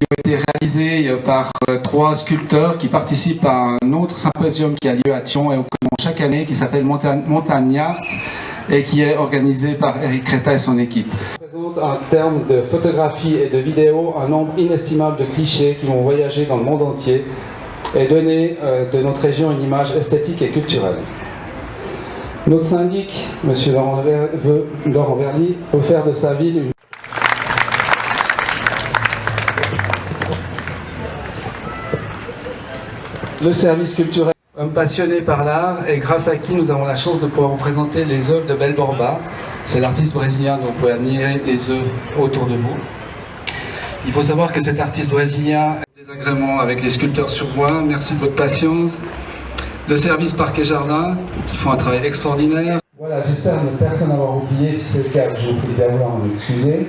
ont été réalisés par 3 sculpteurs qui participent à un autre symposium qui a lieu à Thion et au Common chaque année, qui s'appelle Montagnart et qui est organisé par Eric Creta et son équipe. Présente en termes de photographie et de vidéo un nombre inestimable de clichés qui vont voyager dans le monde entier et donner de notre région une image esthétique et culturelle. Notre syndic, M. Laurent Verly, veut faire de sa ville une... Le service culturel, homme passionné par l'art et grâce à qui nous avons la chance de pouvoir vous présenter les œuvres de Bel Borba. C'est l'artiste brésilien dont vous pouvez admirer les œuvres autour de vous. Il faut savoir que cet artiste brésilien a des agréments avec les sculpteurs sur bois. Merci de votre patience. Le service Parc et Jardin, qui font un travail extraordinaire. Voilà, j'espère ne personne avoir oublié. Si c'est le cas, je vous prie bien vouloir m'en excuser.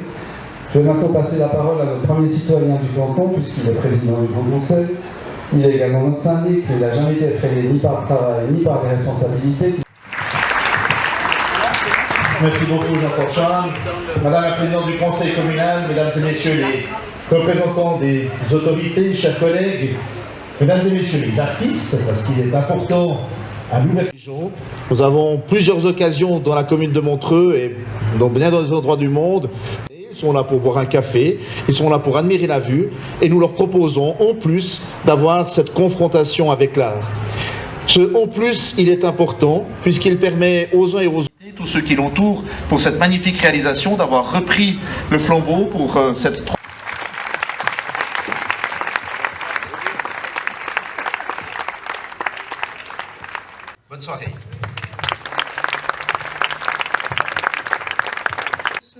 Je vais maintenant passer la parole à notre premier citoyen du canton, puisqu'il est président du Grand Conseil. Il est également notre syndic, il n'a jamais été effrayé ni par le travail, ni par les responsabilités. Merci beaucoup Jean-François. Madame la Présidente du Conseil communal, Mesdames et Messieurs les représentants des autorités, chers collègues, Mesdames et Messieurs les artistes, parce qu'il est important à l'ouverture. Nous avons plusieurs occasions dans la commune de Montreux et dans bien dans des endroits du monde. Ils sont là pour boire un café, ils sont là pour admirer la vue et nous leur proposons en plus d'avoir cette confrontation avec l'art. Ce en plus, il est important puisqu'il permet aux uns et aux autres, tous ceux qui l'entourent, pour cette magnifique réalisation, d'avoir repris le flambeau pour cette... Bonne soirée.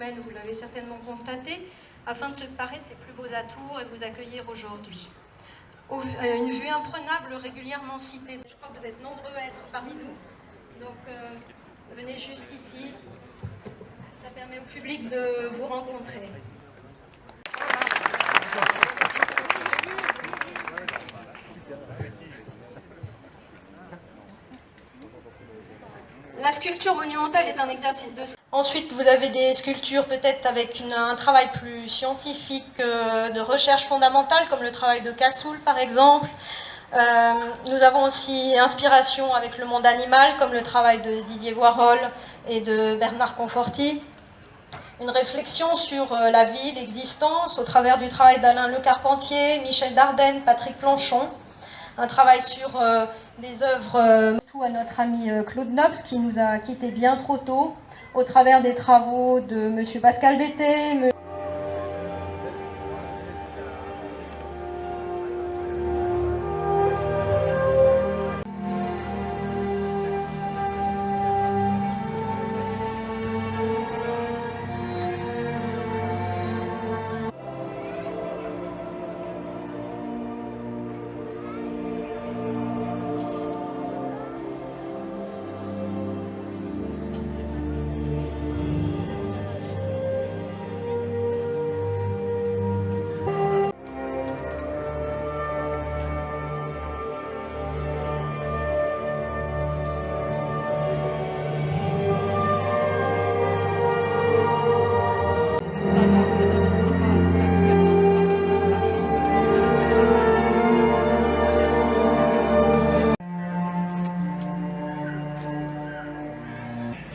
Vous l'avez certainement constaté, afin de se parer de ses plus beaux atours et vous accueillir aujourd'hui. Une vue imprenable régulièrement citée. Je crois que vous êtes nombreux à être parmi nous, donc venez juste ici, ça permet au public de vous rencontrer. La sculpture monumentale est un exercice de... Ensuite, vous avez des sculptures peut-être avec un travail plus scientifique, de recherche fondamentale, comme le travail de Cassoul par exemple. Nous avons aussi inspiration avec le monde animal, comme le travail de Didier Voirol et de Bernard Conforti. Une réflexion sur la vie, l'existence, au travers du travail d'Alain Le Carpentier, Michel Dardenne, Patrick Planchon. Un travail sur des œuvres, tout à notre ami Claude Nobs, qui nous a quittés bien trop tôt, au travers des travaux de M. Pascal Bettet.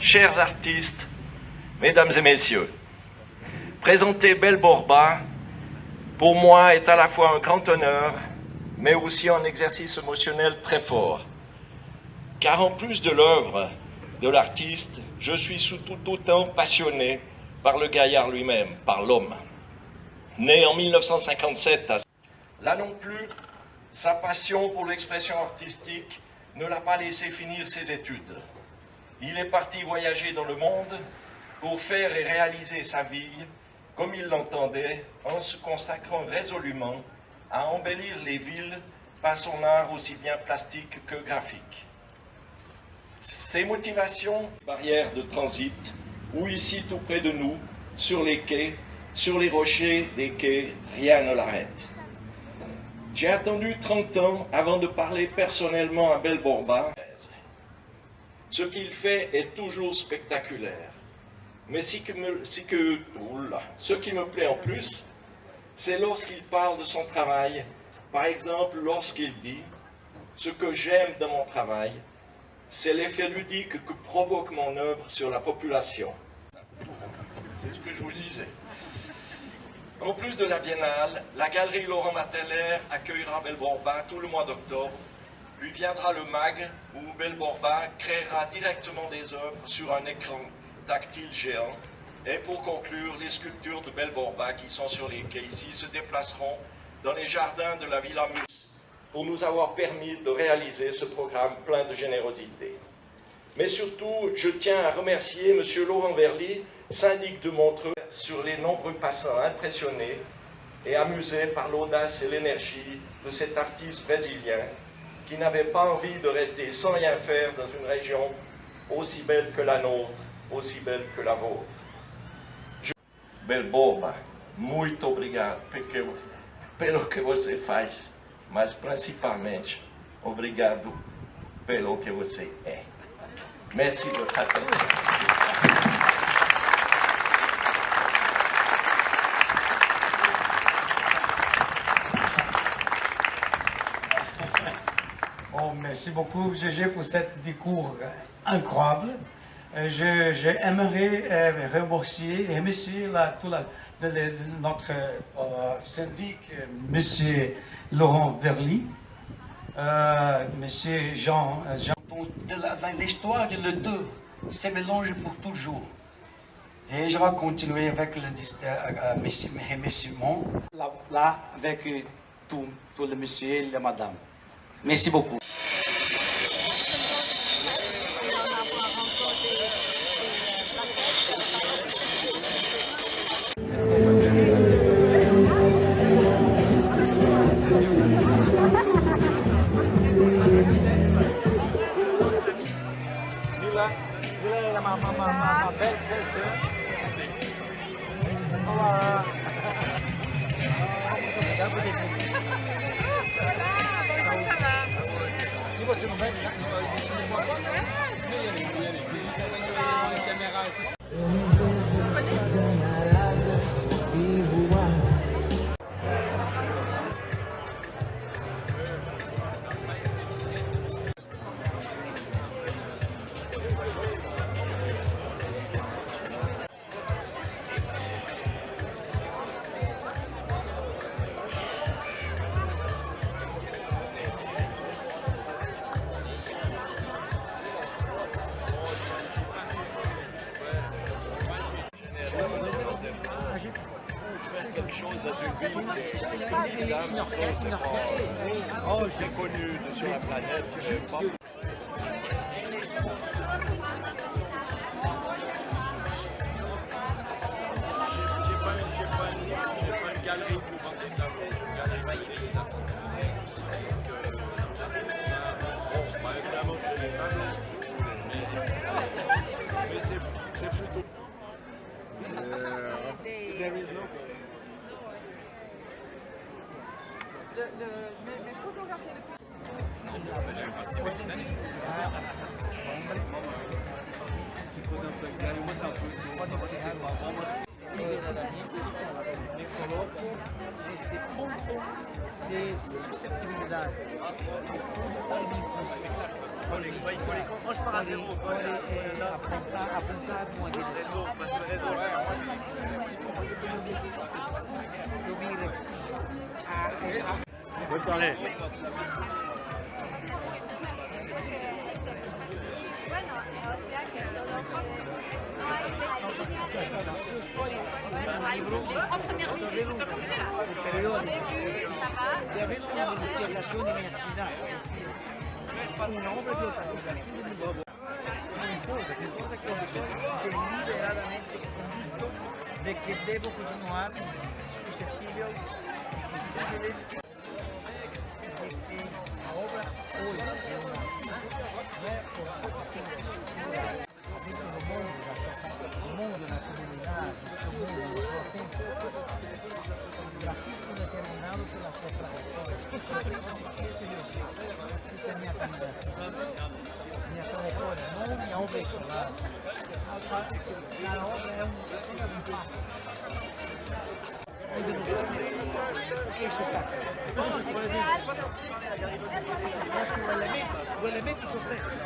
Chers artistes, mesdames et messieurs, présenter Bel Borba, pour moi, est à la fois un grand honneur, mais aussi un exercice émotionnel très fort. Car en plus de l'œuvre de l'artiste, je suis tout autant passionné par le gaillard lui-même, par l'homme. Né en 1957, là non plus, sa passion pour l'expression artistique ne l'a pas laissé finir ses études. Il est parti voyager dans le monde pour faire et réaliser sa vie comme il l'entendait, en se consacrant résolument à embellir les villes par son art aussi bien plastique que graphique. Ses motivations, barrières de transit, ou ici tout près de nous, sur les quais, sur les rochers des quais, rien ne l'arrête. J'ai attendu 30 ans avant de parler personnellement à Bel Borba. Ce qu'il fait est toujours spectaculaire. Mais ce qui me plaît en plus, c'est lorsqu'il parle de son travail, par exemple lorsqu'il dit « Ce que j'aime de mon travail, c'est l'effet ludique que provoque mon œuvre sur la population. » C'est ce que je vous disais. En plus de la biennale, la galerie Laurent Marteller accueillera Belle-Borba tout le mois d'octobre. Lui viendra le MAG, où Belle-Borba créera directement des œuvres sur un écran tactile géant. Et pour conclure, les sculptures de Belle-Borba qui sont sur les quais ici se déplaceront dans les jardins de la Villa Mus pour nous avoir permis de réaliser ce programme plein de générosité. Mais surtout, je tiens à remercier M. Laurent Verly, syndic de Montreux, sur les nombreux passants impressionnés et amusés par l'audace et l'énergie de cet artiste brésilien qui n'avait pas envie de rester sans rien faire dans une région aussi belle que la nôtre, aussi belle que la vôtre. Belle-Borba, muito obrigado pelo que você faz, mas principalmente obrigado pelo que você é. Merci de votre attention. Bon, merci beaucoup, Gégé, pour cette discours incroyable. J'aimerais remercier notre syndic, M. Laurent Verly, M. Jean. L'histoire de les deux se mélange pour toujours. Et je vais continuer avec le remerciement, là, avec tout le monsieur et la madame. Merci beaucoup. Ma belle sœur. Quelque chose dans une ville oh, je l'ai connu sur la planète. J'ai pas une galerie pour vendre des tableaux. Mais c'est plutôt... Mais photographier me coloco nesse ponto de susceptibilidade. Apontar de uma direção. Eu me recuso a... Bonne soirée. Se avendo una multiplicazione in sfida, un'opera di occasione, qualcosa che ho deliberadamente convinto de que devo continuar suscetível y sensible de que a obra hoy não é o mundo na comunidade, o mundo no seu tempo, o artista determinado pela sua trajetória. Essa é a minha candidatura, minha trajetória, não minha obra isolada. A obra é um passo. Eso está. Entonces, como les digo, es que o elemento surpresa.